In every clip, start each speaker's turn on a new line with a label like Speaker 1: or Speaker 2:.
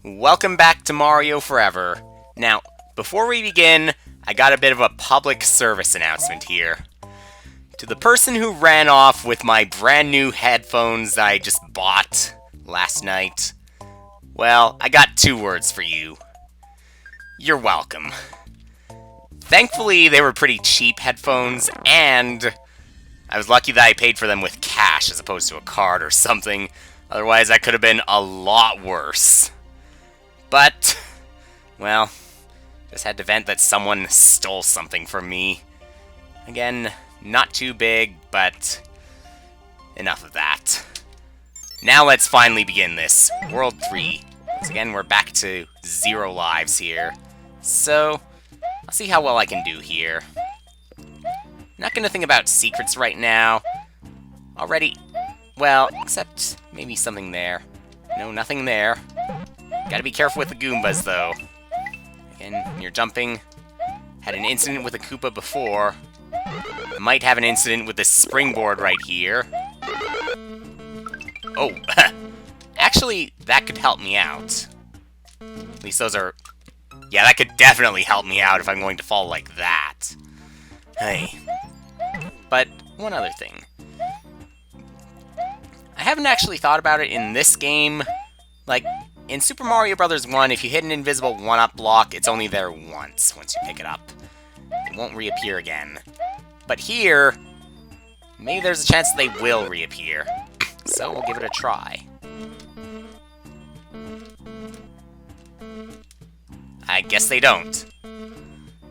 Speaker 1: Welcome back to Mario Forever. Now, before we begin, I got a bit of a public service announcement here. To the person who ran off with my brand new headphones that I just bought last night, well, I got two words for you. You're welcome. Thankfully, they were pretty cheap headphones, and I was lucky that I paid for them with cash as opposed to a card or something. Otherwise, that could have been a lot worse. But, well, just had to vent that someone stole something from me. Again, not too big, but enough of that. Now let's finally begin this. World 3. Once again, we're back to 0 lives here. So, I'll see how well I can do here. Not gonna think about secrets right now. Already, well, except maybe something there. No, nothing there. Gotta be careful with the Goombas, though. Again, when you're jumping. Had an incident with a Koopa before. Might have an incident with this springboard right here. Oh, actually, that could help me out. At least those are... Yeah, that could definitely help me out if I'm going to fall like that. Hey. But, one other thing. I haven't actually thought about it in this game. Like, in Super Mario Bros. 1, if you hit an invisible 1-up block, it's only there once you pick it up. It won't reappear again. But here, maybe there's a chance they will reappear. So we'll give it a try. I guess they don't.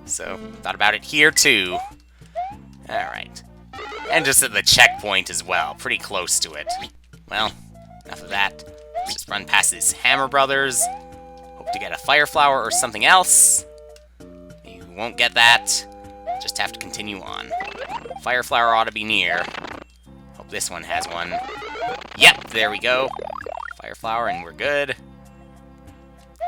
Speaker 1: So, thought about it here too. Alright. And just at the checkpoint as well, pretty close to it. Well, enough of that. Let's just run past these Hammer Brothers. Hope to get a Fire Flower or something else. You won't get that. Just have to continue on. Fire Flower ought to be near. Hope this one has one. Yep, there we go. Fire Flower and we're good.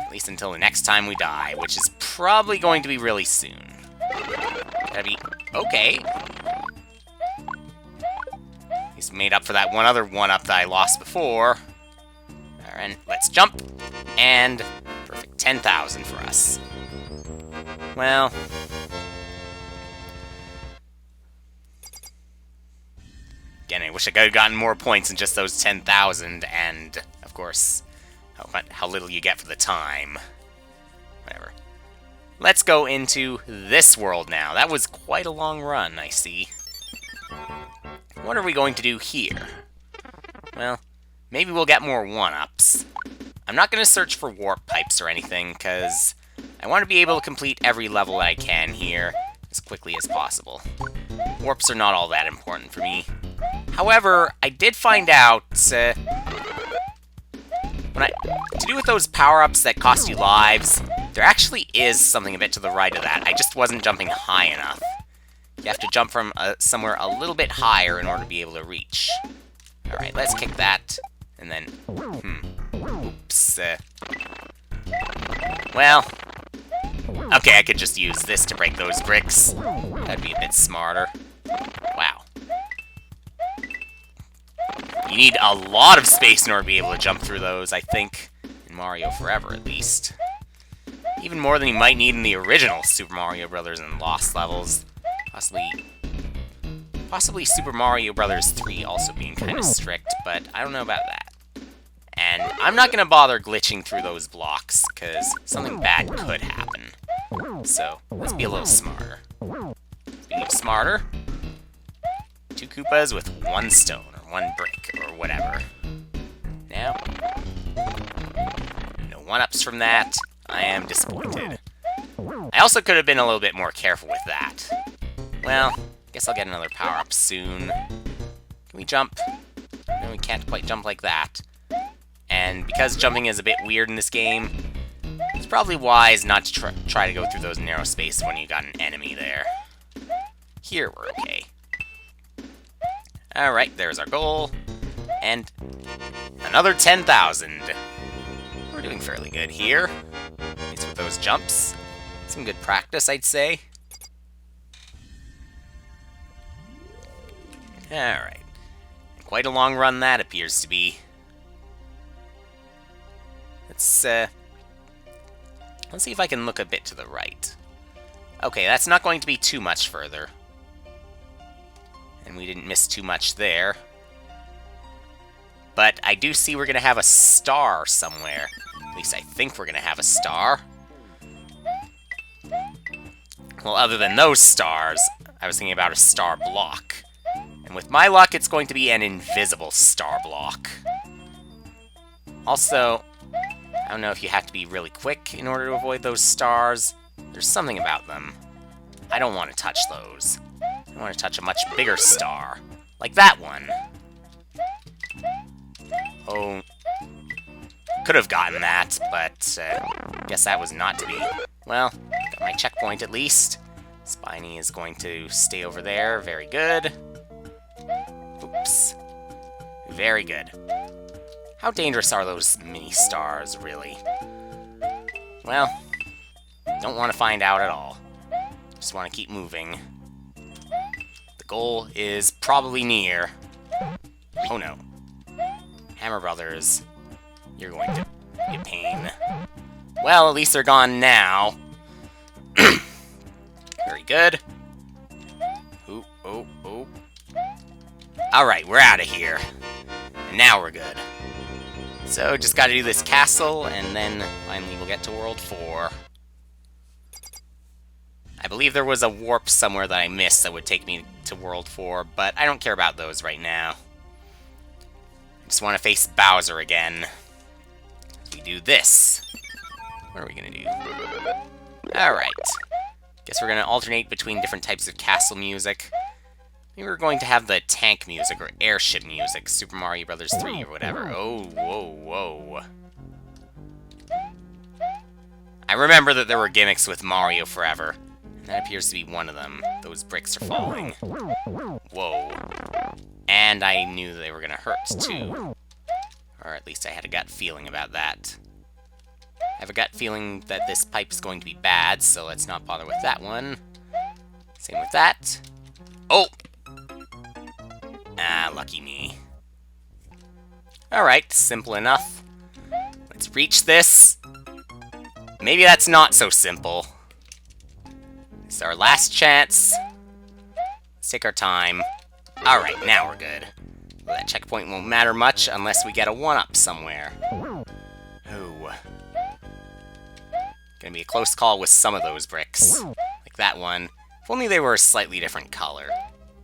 Speaker 1: At least until the next time we die, which is probably going to be really soon. Gotta be... okay. He's made up for that one other one-up that I lost before. Alright, let's jump. And perfect 10,000 for us. Well... again, I wish I could have gotten more points than just those 10,000, and, of course, how little you get for the time. Whatever. Let's go into this world now. That was quite a long run, I see. What are we going to do here? Well, maybe we'll get more 1-ups. I'm not going to search for warp pipes or anything, because I want to be able to complete every level that I can here as quickly as possible. Warps are not all that important for me. However, I did find out, to do with those power-ups that cost you lives, there actually is something a bit to the right of that. I just wasn't jumping high enough. You have to jump from somewhere a little bit higher in order to be able to reach. Alright, let's kick that, and then... oops. Well... okay, I could just use this to break those bricks. That'd be a bit smarter. Wow. You need a lot of space in order to be able to jump through those, I think. In Mario Forever, at least. Even more than you might need in the original Super Mario Bros. And Lost levels. Possibly Super Mario Bros. 3 also being kind of strict, but I don't know about that. And I'm not going to bother glitching through those blocks, because something bad could happen. So, let's be a little smarter. Speaking of smarter, 2 Koopas with 1 stone, or 1 brick, or whatever. Now, no 1-ups from that. I am disappointed. I also could have been a little bit more careful with that. Well, I guess I'll get another power-up soon. Can we jump? No, we can't quite jump like that. And because jumping is a bit weird in this game, it's probably wise not to try to go through those narrow spaces when you got an enemy there. Here, we're okay. Alright, there's our goal. And another 10,000. We're doing fairly good here. At least with those jumps. Some good practice, I'd say. Alright. Quite a long run that appears to be. Let's Let's see if I can look a bit to the right. Okay, that's not going to be too much further. And we didn't miss too much there. But I do see we're going to have a star somewhere. At least I think we're going to have a star. Well, other than those stars, I was thinking about a star block. And with my luck, it's going to be an invisible star block. Also, I don't know if you have to be really quick in order to avoid those stars. There's something about them. I don't want to touch those. I want to touch a much bigger star. Like that one. Oh. Could have gotten that, but guess that was not to be. Well, got my checkpoint at least. Spiny is going to stay over there. Very good. Oops. Very good. How dangerous are those mini stars, really? Well, don't want to find out at all. Just want to keep moving. The goal is probably near. Oh no. Hammer Brothers, you're going to be a pain. Well, at least they're gone now. Very good. Ooh, oh, oh. Alright, we're out of here. And now we're good. So, just gotta do this castle, and then finally we'll get to World 4. I believe there was a warp somewhere that I missed that would take me to World 4, but I don't care about those right now. I just want to face Bowser again. We do this. What are we gonna do? Alright. Guess we're gonna alternate between different types of castle music. Maybe we're going to have the tank music or airship music, Super Mario Bros. 3 or whatever. Oh, whoa, whoa. I remember that there were gimmicks with Mario Forever. And that appears to be one of them. Those bricks are falling. Whoa. And I knew they were gonna hurt, too. Or at least I had a gut feeling about that. I have a gut feeling that this pipe is going to be bad, so let's not bother with that one. Same with that. Oh! Ah, lucky me. Alright, simple enough. Let's reach this. Maybe that's not so simple. This is our last chance. Let's take our time. Alright, now we're good. Well, that checkpoint won't matter much unless we get a 1-up somewhere. Ooh. Gonna be a close call with some of those bricks. Like that one. If only they were a slightly different color.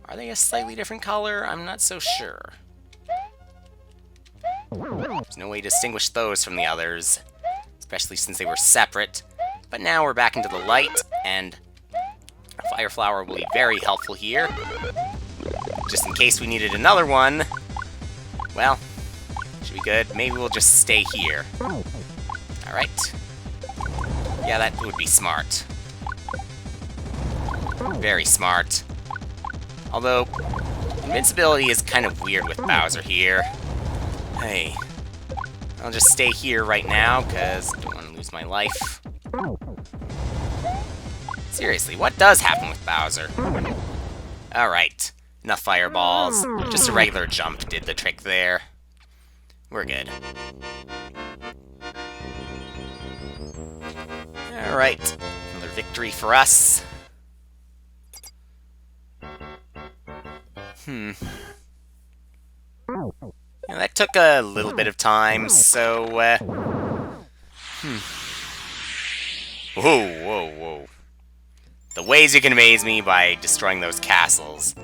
Speaker 1: Are they a slightly different color? I'm not so sure. There's no way to distinguish those from the others, especially since they were separate. But now we're back into the light, and a fire flower will be very helpful here. Just in case we needed another one. Well, should be good. Maybe we'll just stay here. Alright. Yeah, that would be smart. Very smart. Although, invincibility is kind of weird with Bowser here. Hey. I'll just stay here right now, because I don't want to lose my life. Seriously, what does happen with Bowser? Alright. Enough fireballs. Just a regular jump did the trick there. We're good. Alright. Another victory for us. Yeah, that took a little bit of time, so, Whoa, whoa, whoa. The ways you can amaze me by destroying those castles.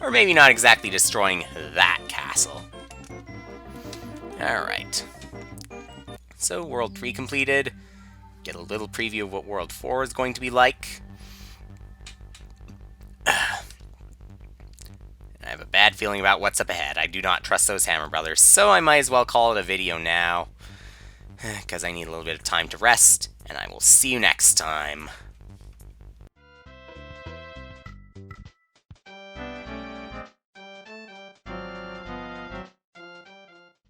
Speaker 1: Or maybe not exactly destroying that castle. Alright. So, World 3 completed. Get a little preview of what World 4 is going to be like. I have a bad feeling about what's up ahead. I do not trust those Hammer Brothers, so I might as well call it a video now. Because I need a little bit of time to rest, and I will see you next time.